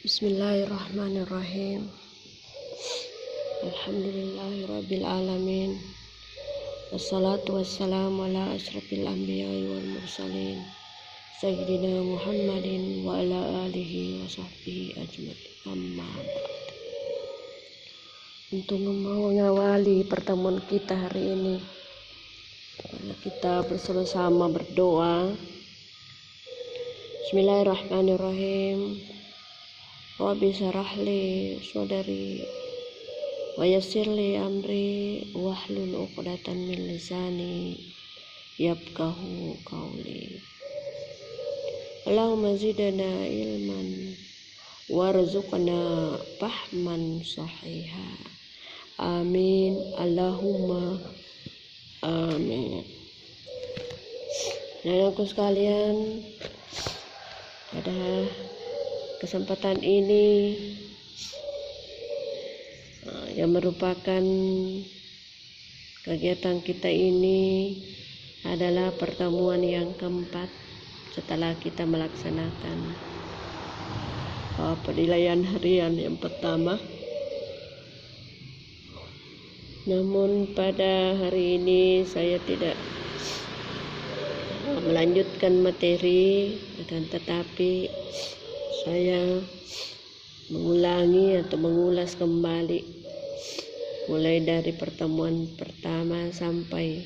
Bismillahirrahmanirrahim. Alhamdulillahirabbil alamin. Wassalatu wassalamu ala asyrafil anbiya'i wal mursalin sayyidina Muhammadin wa ala alihi wa sahbihi ajma'in. Amma ba'd. Untuk mengawali pertemuan kita hari ini, kita bersama-sama berdoa. Bismillahirrahmanirrahim. Rabbi syrah li sadri wa yassir li amri wahlul 'uqdatam min lisani yafqahu qawli. Allahumma zidna ilman warzuqna fahman sahiha. Amin. Allahumma amin. Anak-anakku sekalian, pada kesempatan ini yang merupakan kegiatan kita ini adalah pertemuan yang keempat setelah kita melaksanakan penilaian harian yang pertama. Namun pada hari ini saya tidak melanjutkan materi, akan tetapi saya mengulangi atau mengulas kembali mulai dari pertemuan pertama sampai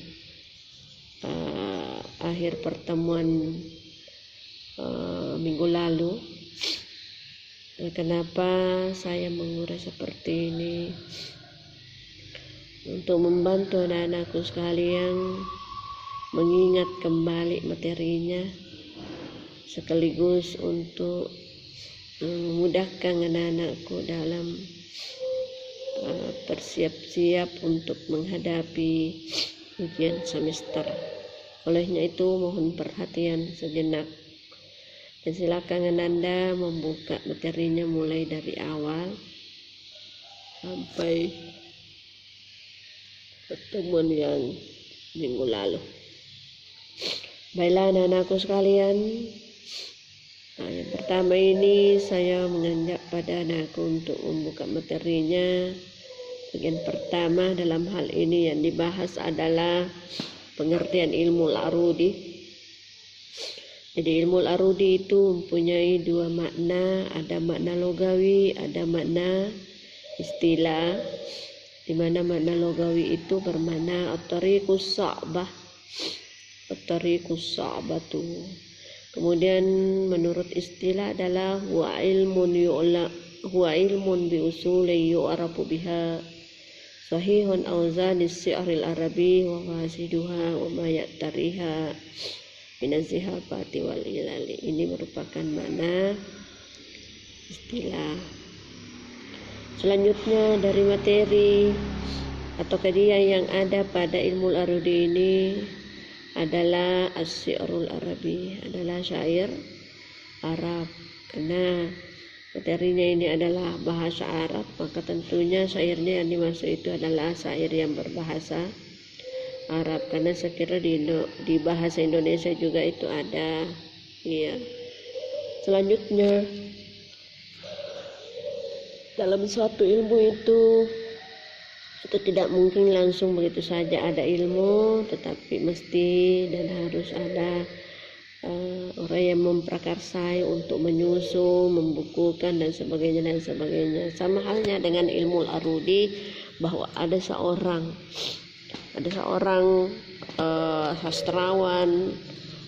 akhir pertemuan minggu lalu. Kenapa saya mengulas seperti ini? Untuk membantu anak-anakku sekalian mengingat kembali materinya, sekaligus untuk memudahkan anak-anakku dalam bersiap-siap untuk menghadapi ujian semester. Olehnya itu mohon perhatian sejenak, dan silakan Anda membuka materinya mulai dari awal sampai pertemuan yang minggu lalu. Baiklah anak-anakku sekalian, yang pertama ini saya mengajak pada anakku untuk membuka materinya. Bagian pertama dalam hal ini yang dibahas adalah pengertian ilmu al-arudi. Jadi ilmu al-arudi itu mempunyai dua makna, ada makna logawi, ada makna istilah. Di mana makna logawi itu bermakna at-tariqus sa'bah, at-tariqus sa'batu. Kemudian menurut istilah adalah huwa ilmun bi usuli yu'rafu biha sahihun awzanis si'ril arabi wa fasiduha wa ma ya'tariha minazihafati wal ilali. Ini merupakan makna istilah. Selanjutnya dari materi atau kajian yang ada pada ilmu al-arudi ini adalah as-syi'rul arabi, adalah syair Arab. Karena materinya ini adalah bahasa Arab, maka tentunya syairnya yang dimaksud itu adalah syair yang berbahasa Arab. Karena saya kira di bahasa Indonesia juga itu ada. Iya. Selanjutnya, dalam suatu ilmu itu tidak mungkin langsung begitu saja ada ilmu, tetapi mesti dan harus ada orang yang memprakarsai untuk menyusun, membukukan dan sebagainya. Sama halnya dengan ilmu al-arudi, bahwa ada seorang sastrawan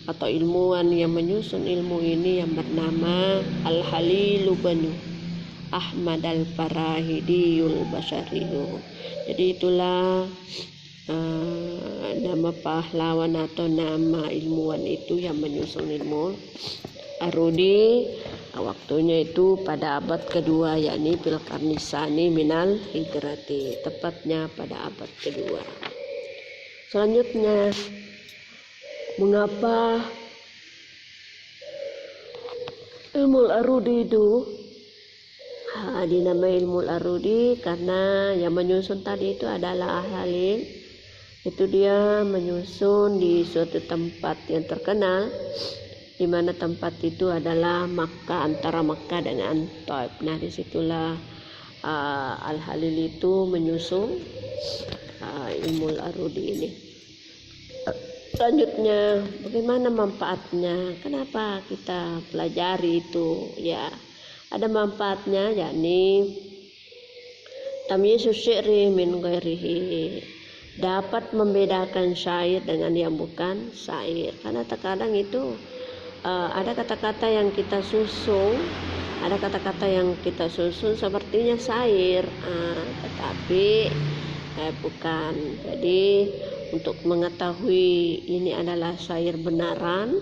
atau ilmuwan yang menyusun ilmu ini yang bernama Al-Halilu Banu Ahmad Al-Farahidiyul Basyariyu. Jadi itulah nama pahlawan atau nama ilmuwan itu yang menyusun ilmu arudi. Waktunya itu pada abad kedua, yakni fil qarni tsani minal hijrati, tepatnya pada abad kedua. Selanjutnya, mengapa ilmu arudi itu dinamai ilmu arudi? Karena yang menyusun tadi itu adalah Halil. Itu dia menyusun di suatu tempat yang terkenal di mana tempat itu adalah Makkah, antara Makkah dengan Taif. Nah, disitulah Al-Halil itu menyusun ilmu Arudi ini. Selanjutnya, bagaimana manfaatnya? Kenapa kita pelajari itu? Ya, ada manfaatnya, yakni tamyizus syi'ri min ghairihi, dapat membedakan syair dengan yang bukan syair. Karena terkadang itu ada kata-kata yang kita susun, ada kata-kata yang kita susun sepertinya syair, tetapi bukan. Jadi untuk mengetahui ini adalah syair benaran,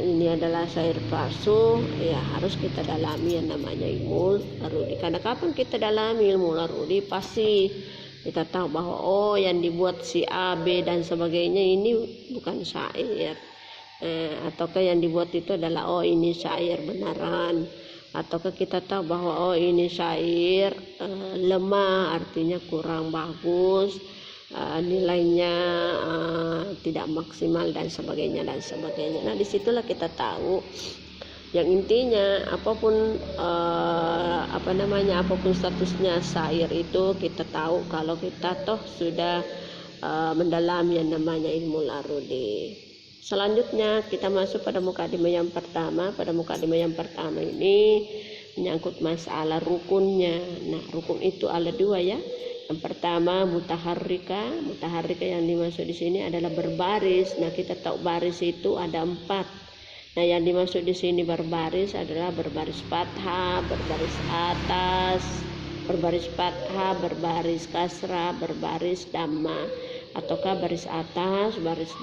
ini adalah syair palsu, ya harus kita dalami yang namanya ilmu Arudi. Karena kapan kita dalami ilmu Arudi, pasti kita tahu bahwa yang dibuat si A, B dan sebagainya ini bukan syair, ataukah yang dibuat itu adalah ini syair benaran, ataukah kita tahu bahwa ini syair lemah, artinya kurang bagus, nilainya tidak maksimal dan sebagainya dan sebagainya. Nah, disitulah kita tahu. Yang intinya apapun apapun statusnya syair itu, kita tahu kalau kita toh sudah mendalami yang namanya ilmu Arudi. Selanjutnya kita masuk pada mukadimah yang pertama. Pada mukadimah yang pertama ini menyangkut masalah rukunnya. Nah, rukun itu ada dua, ya. Yang pertama mutaharrika yang dimaksud di sini adalah berbaris. Nah, kita tahu baris itu ada 4. Nah, yang dimaksud di sini berbaris adalah berbaris fathah, berbaris atas, berbaris fathah, berbaris kasrah, berbaris dhamma, ataukah baris atas, baris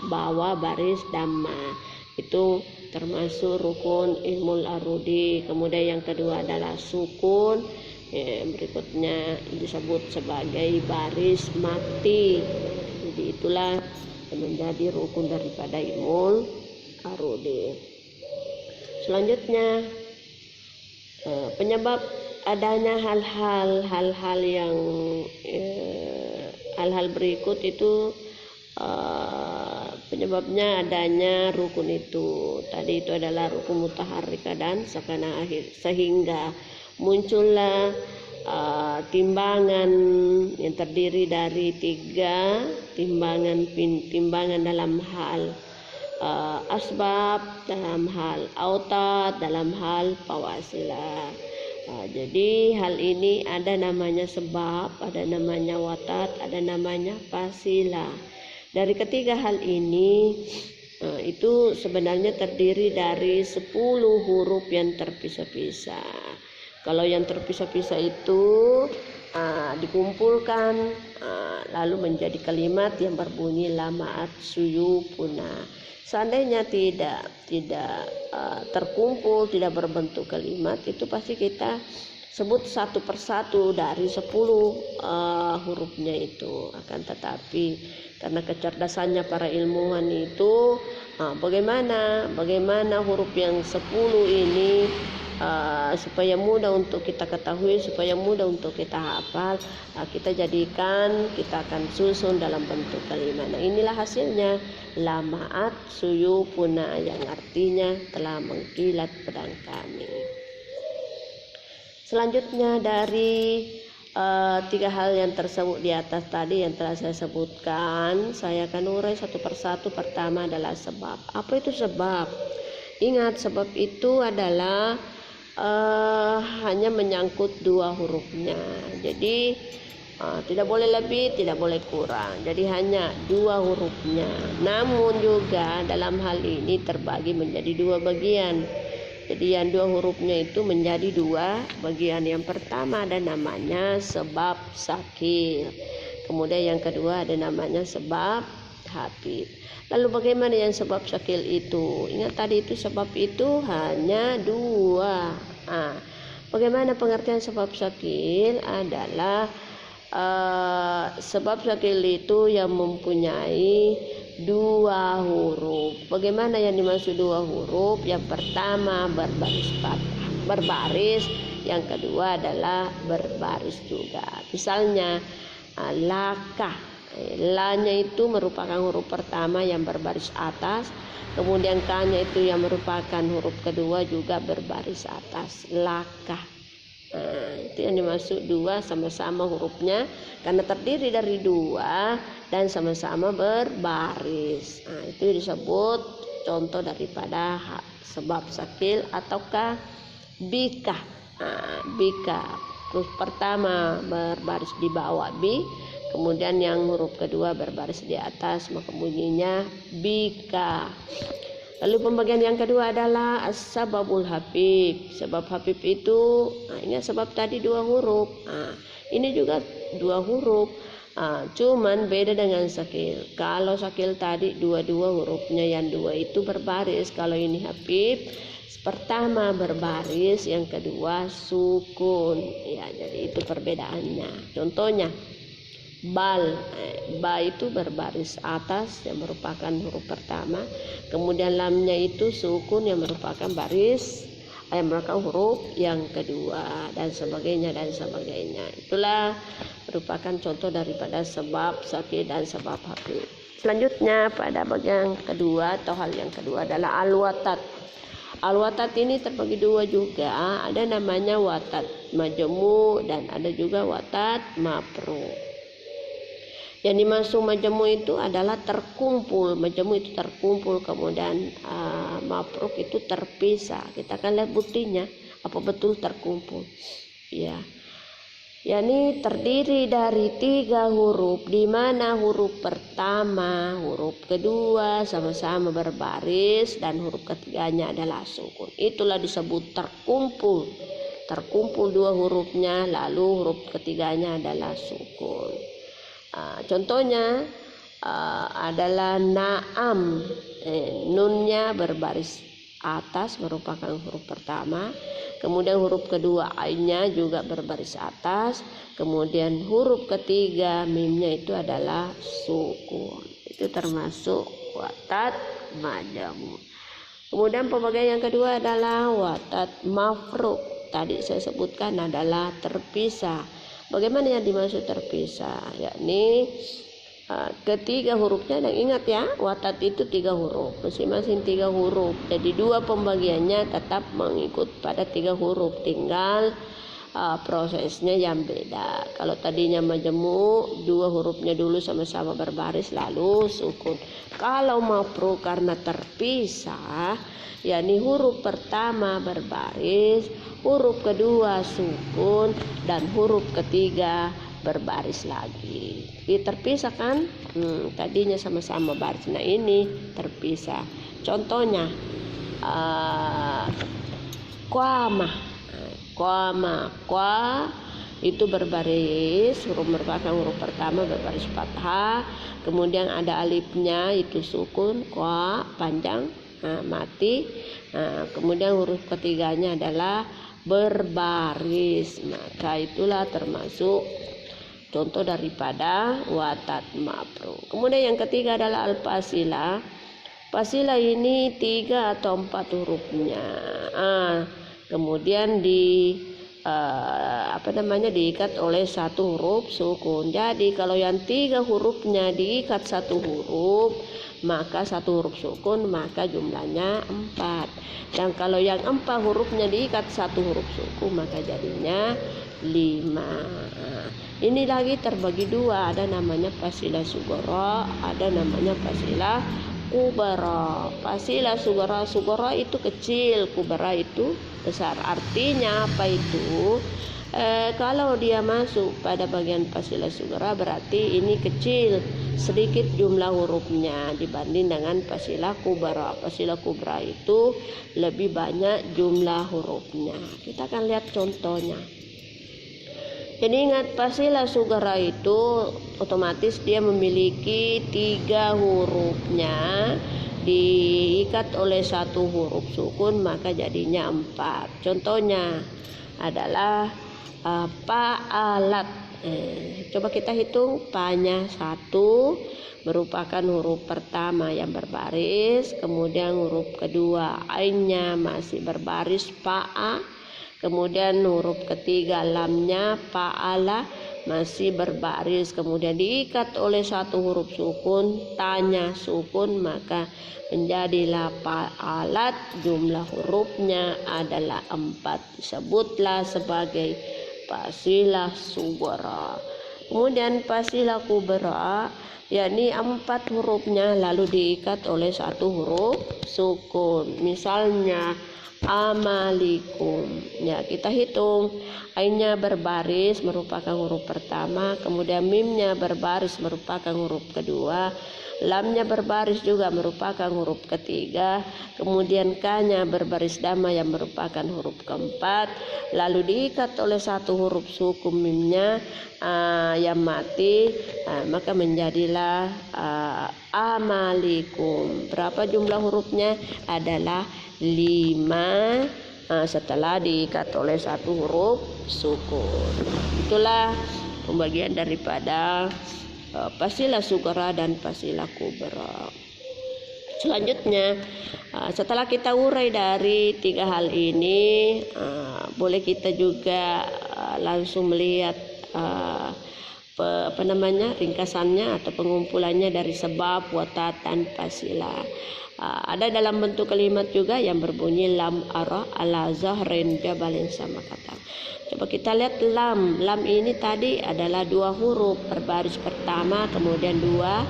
bawah, baris dhamma. Itu termasuk rukun ilmu Arudi. Kemudian yang kedua adalah sukun. Berikutnya disebut sebagai baris mati. Jadi itulah yang menjadi rukun daripada ilmu Arudi. Selanjutnya penyebab adanya hal-hal yang hal-hal berikut itu, penyebabnya adanya rukun itu. Tadi itu adalah rukun mutaharrika dan sakana akhir, sehingga muncullah timbangan yang terdiri dari 3 timbangan dalam hal asbab, dalam hal autat, dalam hal fawasilah. Jadi hal ini ada namanya sebab, ada namanya watat, ada namanya fasilah. Dari ketiga hal ini itu sebenarnya terdiri dari 10 huruf yang terpisah-pisah. Kalau yang terpisah-pisah itu dikumpulkan lalu menjadi kalimat yang berbunyi lamaat suyupuna. Seandainya tidak terkumpul, tidak berbentuk kalimat, itu pasti kita sebut satu persatu dari 10 hurufnya itu. Akan tetapi karena kecerdasannya para ilmuwan itu, bagaimana huruf yang 10 ini supaya mudah untuk kita ketahui, supaya mudah untuk kita hafal, kita jadikan, kita akan susun dalam bentuk kalimat. Nah, inilah hasilnya lamaat suyupuna, yang artinya telah mengkilat pedang kami. Selanjutnya dari 3 hal yang tersebut di atas tadi yang telah saya sebutkan, saya akan urai satu persatu. Pertama adalah sebab. Apa itu sebab? Ingat, sebab itu adalah hanya menyangkut 2 hurufnya. Jadi tidak boleh lebih, tidak boleh kurang. Jadi hanya 2 hurufnya. Namun juga dalam hal ini terbagi menjadi 2 bagian. Jadi yang 2 hurufnya itu menjadi 2 bagian. Yang pertama ada namanya sebab sakil. Kemudian yang kedua ada namanya sebab hafid. Lalu bagaimana yang sebab sakil itu? Ingat tadi itu sebab itu hanya 2. Bagaimana pengertian sebab sakil? Adalah sebab sakil itu yang mempunyai 2 huruf. Bagaimana yang dimaksud 2 huruf? Yang pertama berbaris fathah, berbaris. Yang kedua adalah berbaris juga. Misalnya laka, La-nya itu merupakan huruf pertama yang berbaris atas, kemudian K-nya itu yang merupakan huruf kedua juga berbaris atas, laka. Itu yang dimaksud dua sama-sama hurufnya karena terdiri dari dua dan sama-sama berbaris. Itu disebut contoh daripada sebab sakil ataukah bika. Bika huruf pertama berbaris di bawah bi, kemudian yang huruf kedua berbaris di atas, maka bunyinya bika. Lalu pembagian yang kedua adalah as-sababul hafif. Sebab hafif itu, ini sebab tadi dua huruf. Ini juga dua huruf. Cuman beda dengan sakil. Kalau sakil tadi dua-dua hurufnya yang dua itu berbaris. Kalau ini hafif, pertama berbaris, yang kedua sukun. Ya, jadi itu perbedaannya. Contohnya bal, ba itu berbaris atas yang merupakan huruf pertama, kemudian lamnya itu sukun yang merupakan huruf yang kedua, dan sebagainya. Itulah merupakan contoh daripada sebab sakil dan sebab hafif. Selanjutnya pada bagian kedua atau hal yang kedua adalah al-watat. Al-watat ini terbagi dua juga, ada namanya watat majmu dan ada juga watat mafru. Yang dimaksud majmu itu adalah terkumpul. Majmu itu terkumpul, kemudian mafruk itu terpisah. Kita akan lihat buktinya apa betul terkumpul. Ya, yakni terdiri dari 3 huruf, di mana huruf pertama, huruf kedua sama-sama berbaris dan huruf ketiganya adalah sukun. Itulah disebut terkumpul. Terkumpul 2 hurufnya, lalu huruf ketiganya adalah sukun. Contohnya adalah na'am. Nunnya berbaris atas merupakan huruf pertama, kemudian huruf kedua ainnya juga berbaris atas, kemudian huruf ketiga mimnya itu adalah sukun. Itu termasuk watat majmu. Kemudian pembagian yang kedua adalah watat mafruk. Tadi saya sebutkan adalah terpisah. Bagaimana yang dimaksud terpisah? Yakni ketiga hurufnya, dan ingat ya, watat itu 3 huruf, masing-masing 3 huruf. Jadi 2 pembagiannya tetap mengikut pada 3 huruf, tinggal prosesnya yang beda. Kalau tadinya majmu, 2 hurufnya dulu sama-sama berbaris lalu sukun. Kalau mafruk karena terpisah, yakni huruf pertama berbaris, huruf kedua sukun, dan huruf ketiga berbaris lagi. Ini terpisah kan? Tadinya sama-sama baris. Nah, ini terpisah. Contohnya kwa itu berbaris, huruf merupakan huruf pertama berbaris fathah, kemudian ada alifnya itu sukun, kwa panjang, mati. Kemudian huruf ketiganya adalah berbaris, maka itulah termasuk contoh daripada watat mafruk. Kemudian yang ketiga adalah al-fasilah. Fasilah ini 3 atau 4 hurufnya. Kemudian diikat oleh 1 huruf sukun. Jadi kalau yang 3 hurufnya diikat 1 huruf, maka 1 huruf sukun, maka jumlahnya 4. Dan kalau yang 4 hurufnya diikat 1 huruf sukun, maka jadinya 5. Ini lagi terbagi 2, ada namanya fasilah sugoro, ada namanya fasilah kubara. Fasilah sugoro itu kecil, kubara itu besar. Artinya apa itu? Kalau dia masuk pada bagian fasilah sugoro, berarti ini kecil, sedikit jumlah hurufnya dibanding dengan fasilah kubara. Fasilah kubra itu lebih banyak jumlah hurufnya. Kita akan lihat contohnya. Jadi ingat, fasilah sugara itu otomatis dia memiliki 3 hurufnya, diikat oleh 1 huruf sukun, maka jadinya 4. Contohnya adalah pa'alat. Coba kita hitung, pa-nya 1 merupakan huruf pertama yang berbaris, kemudian huruf kedua ainnya masih berbaris pa'a, kemudian huruf ketiga lamnya pa'ala masih berbaris, kemudian diikat oleh satu huruf sukun, tanya sukun, maka menjadilah fa'alat, jumlah hurufnya adalah 4, disebutlah sebagai fasilah sugora. Kemudian fasilah kubra, yakni 4 hurufnya lalu diikat oleh satu huruf sukun. Misalnya amalikum, ya kita hitung, ainnya berbaris merupakan huruf pertama, kemudian mimnya berbaris merupakan huruf kedua, lamnya berbaris juga merupakan huruf ketiga, kemudian kanya berbaris dama yang merupakan huruf keempat, lalu diikat oleh satu huruf sukun mimnya yang mati, maka menjadilah amalikum. Berapa jumlah hurufnya? Adalah 5 setelah diikat oleh satu huruf sukun. Itulah pembagian daripada fasilah sugara dan fasilah kubra. Selanjutnya, setelah kita urai dari 3 hal ini, boleh kita juga langsung melihat ringkasannya atau pengumpulannya dari sebab, watat, dan fasilah. Ada dalam bentuk kalimat juga yang berbunyi lam ara ala zahrin jabalin sama kata. Coba kita lihat lam. Lam ini tadi adalah 2 huruf berbaris pertama, kemudian 2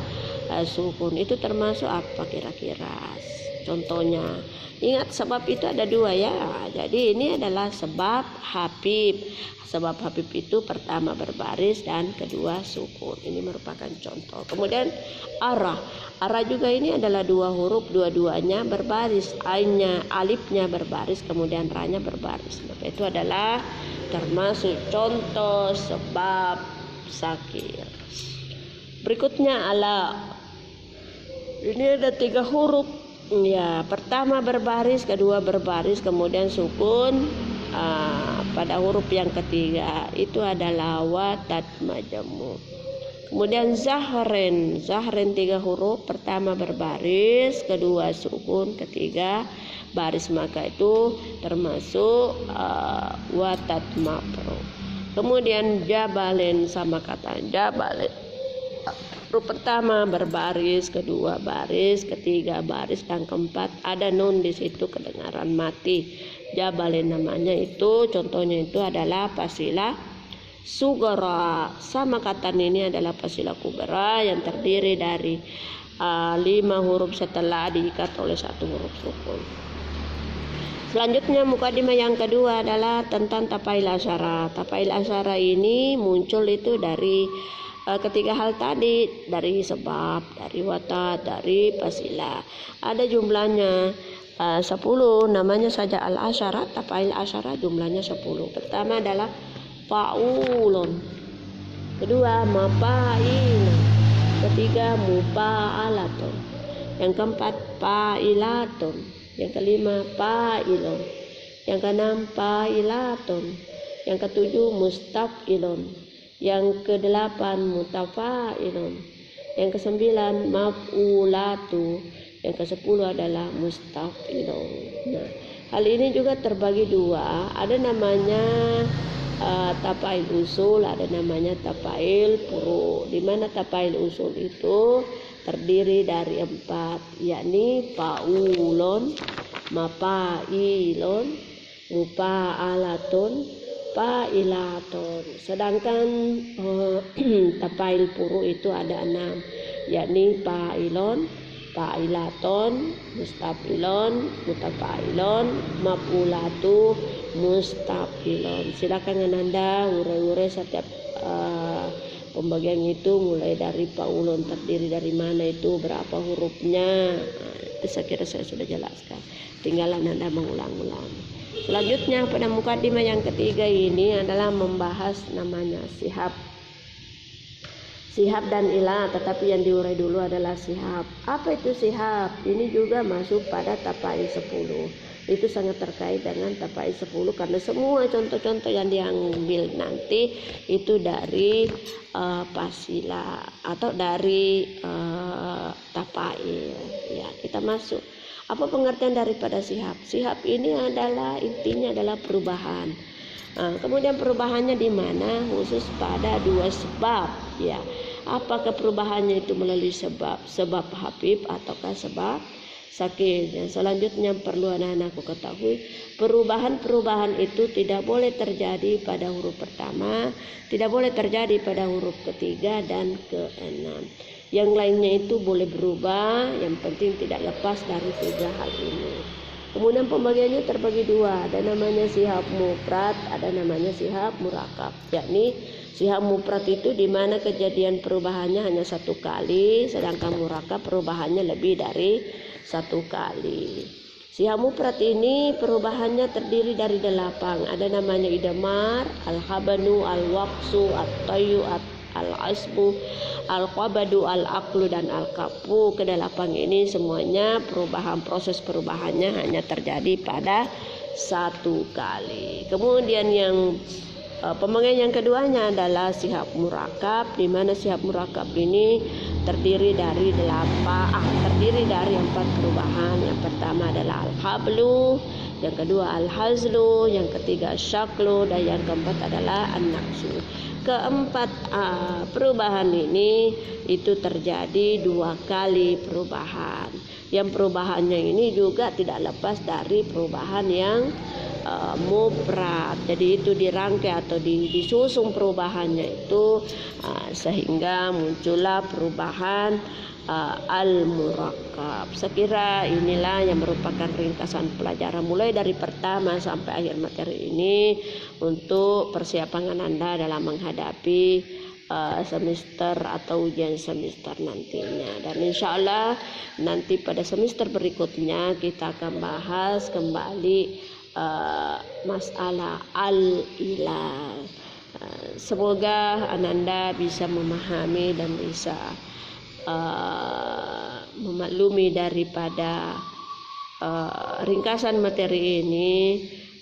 sukun. Itu termasuk apa kira-kira? Contohnya, ingat sebab itu ada 2 ya. Jadi ini adalah sebab Habib. Sebab Habib itu pertama berbaris dan kedua sukun. Ini merupakan contoh. Kemudian arah. Arah juga ini adalah 2 huruf, dua-duanya berbaris. Ainnya, alifnya berbaris, kemudian ranya berbaris. Maka itu adalah termasuk contoh sebab sakir. Berikutnya ala. Ini ada 3 huruf. Ya, pertama berbaris, kedua berbaris, kemudian sukun pada huruf yang ketiga. Itu adalah watat majamu. Kemudian zahrin 3 huruf, pertama berbaris, kedua sukun, ketiga baris, maka itu termasuk watat mafru. Kemudian jabalin sama kata jabalin. Huruf pertama berbaris, kedua baris, ketiga baris, dan keempat ada nun di situ kedengaran mati. Jabalin namanya itu, contohnya itu adalah fasilah sugara. Sama kata ini adalah fasilah kubra yang terdiri dari 5 huruf setelah diikat oleh satu huruf sukun. Selanjutnya mukadimah yang kedua adalah tentang tafail asyara. Tafail asyara ini muncul itu dari ketiga hal tadi, dari sebab, dari watat, dari fasilah. Ada jumlahnya 10, namanya saja al-asyara. Tafail asyara jumlahnya 10. Pertama adalah fa'ulun, kedua mafailun, ketiga mufa'alatun, yang keempat fa'ilatun, yang kelima fa'ilun, yang keenam fa'ilatun, yang ketujuh mustaf'ilun, yang kedelapan mutafa'ilun, yang kesembilan maf'ulatu, yang kesepuluh adalah mustaf'ilun. Nah, hal ini juga terbagi 2. Ada namanya tafail usul, ada namanya tafail furu. Di mana tafail usul itu terdiri dari 4, yakni faulun, mafailun, mufa'alatun, fa'ilatun. Sedangkan tafail furu itu ada 6, yakni fa'ilun, fa'ilatun, mustaf'ilun, mutafa'ilun, maf'ulatu, mustaf'ilun. Silakan Anda urai-urai setiap pembagian itu, mulai dari faulun terdiri dari mana itu, berapa hurufnya. Itu saya kira saya sudah jelaskan. Tinggal Anda mengulang-ulang. Selanjutnya pada mukadimah yang ketiga ini adalah membahas namanya sihab. Sihab dan ilah, tetapi yang diurai dulu adalah sihab. Apa itu sihab? Ini juga masuk pada tafail 10. Itu sangat terkait dengan tafail 10 karena semua contoh-contoh yang diambil nanti itu dari fasilah atau dari tafail. Ya, kita masuk. Apa pengertian daripada sihab? Sihab ini adalah intinya adalah perubahan. Kemudian perubahannya di mana? Khusus pada 2 sebab, ya. Apakah perubahannya itu melalui sebab Habib ataukah sebab sakit? Dan selanjutnya perlu anak-anakku ketahui, perubahan itu tidak boleh terjadi pada huruf pertama, tidak boleh terjadi pada huruf ketiga dan keenam. Yang lainnya itu boleh berubah, yang penting tidak lepas dari 3 hal ini. Kemudian pembagiannya terbagi 2, ada namanya sihab mufrad, ada namanya sihab murakab. Yakni sihab mufrad itu di mana kejadian perubahannya hanya 1 kali, sedangkan murakab perubahannya lebih dari 1 kali. Sihab mufrad ini perubahannya terdiri dari 8, ada namanya idmar, al-habanu, al-waqsu, at-tayyu, al-asbu, al-qabadu, al-aqlu dan al-kafu. Ke-8 ini semuanya proses perubahannya hanya terjadi pada 1 kali. Kemudian yang pembagian yang keduanya adalah sihab murakab, di mana sihab murakab ini terdiri dari 4 perubahan. Yang pertama adalah al-hablu, yang kedua al-hazlu, yang ketiga syaklu, dan yang keempat adalah an-naqsu. Keempat perubahan ini itu terjadi 2 kali perubahan. Yang perubahannya ini juga tidak lepas dari perubahan yang mufrad. Jadi itu dirangkai atau disusun perubahannya itu sehingga muncullah perubahan al-murakab. Sekira inilah yang merupakan ringkasan pelajaran mulai dari pertama sampai akhir materi ini untuk persiapan Anda dalam menghadapi semester atau ujian semester nantinya. Dan insya Allah nanti pada semester berikutnya kita akan bahas kembali masalah al-ilal. Semoga Anda bisa memahami dan bisa memaklumi daripada ringkasan materi ini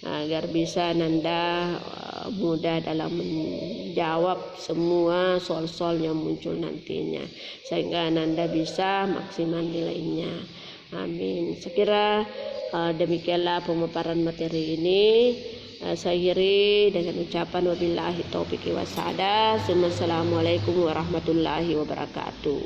agar bisa Anda mudah dalam menjawab semua soal-soal yang muncul nantinya, sehingga Anda bisa maksimal nilainya. Amin. Sekira demikianlah pemaparan materi ini. Saya akhiri dengan ucapan wabillahi taufiq wa hidayah. Assalamualaikum warahmatullahi wabarakatuh.